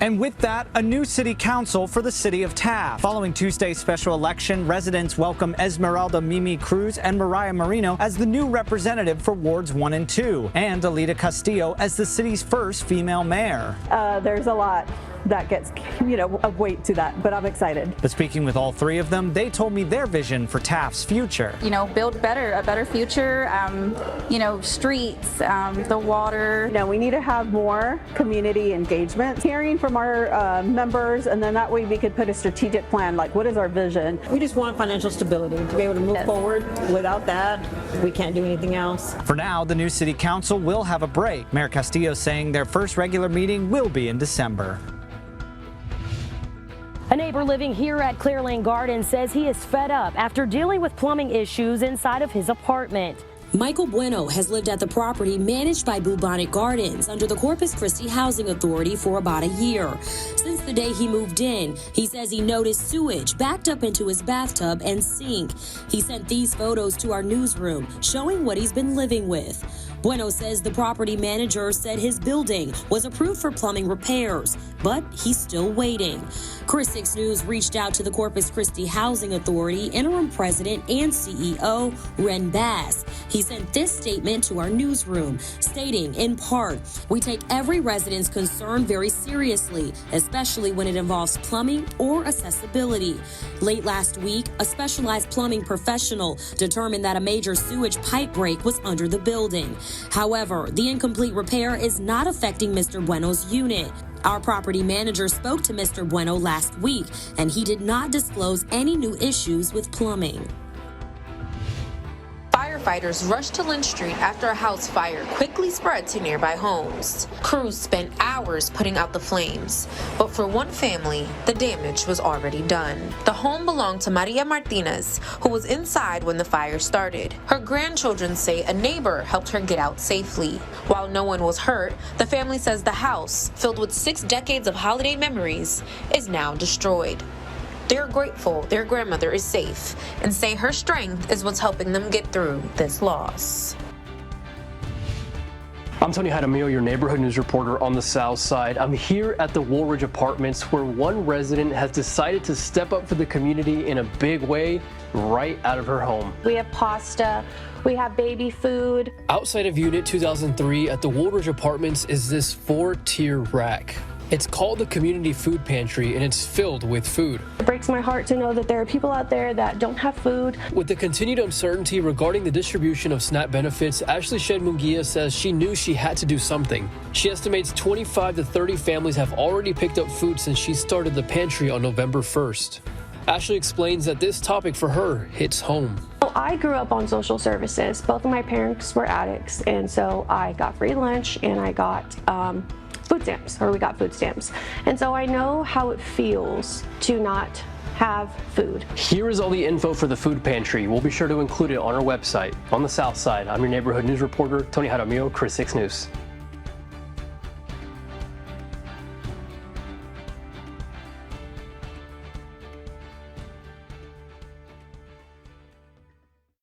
And with that, a new city council for the city of Taft. Following Tuesday's special election, residents welcome Esmeralda Mimi Cruz and Mariah Marino as the new representative for Wards 1 and 2, and Alida Castillo as the city's first female mayor. There's a lot that gets, of weight to that, but I'm excited. But speaking with all three of them, they told me their vision for Taft's future. Build a better future, streets, the water. We need to have more community engagement, hearing from our members, and then that way we could put a strategic plan, like what is our vision? We just want financial stability to be able to move forward. Without that, we can't do anything else. For now, the new city council will have a break. Mayor Castillo saying their first regular meeting will be in December. A neighbor living here at Clear Lane Gardens says he is fed up after dealing with plumbing issues inside of his apartment. Michael Bueno has lived at the property managed by Bubonic Gardens under the Corpus Christi Housing Authority for about a year. Since the day he moved in, he says he noticed sewage backed up into his bathtub and sink. He sent these photos to our newsroom showing what he's been living with. Bueno says the property manager said his building was approved for plumbing repairs, but he's still waiting. Chris 6 News reached out to the Corpus Christi Housing Authority interim president and CEO, Ren Bass. He sent this statement to our newsroom, stating, in part, "We take every resident's concern very seriously, especially when it involves plumbing or accessibility. Late last week, a specialized plumbing professional determined that a major sewage pipe break was under the building. However, the incomplete repair is not affecting Mr. Bueno's unit. Our property manager spoke to Mr. Bueno last week, and he did not disclose any new issues with plumbing." Firefighters rushed to Lynch Street after a house fire quickly spread to nearby homes. Crews spent hours putting out the flames, but for one family, the damage was already done. The home belonged to Maria Martinez, who was inside when the fire started. Her grandchildren say a neighbor helped her get out safely. While no one was hurt, the family says the house, filled with 6 decades of holiday memories, is now destroyed. They're grateful their grandmother is safe and say her strength is what's helping them get through this loss. I'm Tony Jaramillo, your neighborhood news reporter on the South Side. I'm here at the Woolridge Apartments, where one resident has decided to step up for the community in a big way right out of her home. We have pasta, we have baby food. Outside of Unit 2003 at the Woolridge Apartments is this 4-tier rack. It's called the Community Food Pantry, and it's filled with food. It breaks my heart to know that there are people out there that don't have food. With the continued uncertainty regarding the distribution of SNAP benefits, Ashley Shed Munguia says she knew she had to do something. She estimates 25 to 30 families have already picked up food since she started the pantry on November 1st. Ashley explains that this topic for her hits home. I grew up on social services. Both of my parents were addicts, and so I got free lunch and I got food stamps, or we got food stamps. And so I know how it feels to not have food. Here is all the info for the food pantry. We'll be sure to include it on our website. On the South Side, I'm your neighborhood news reporter, Tony Jaramillo, Chris 6 News.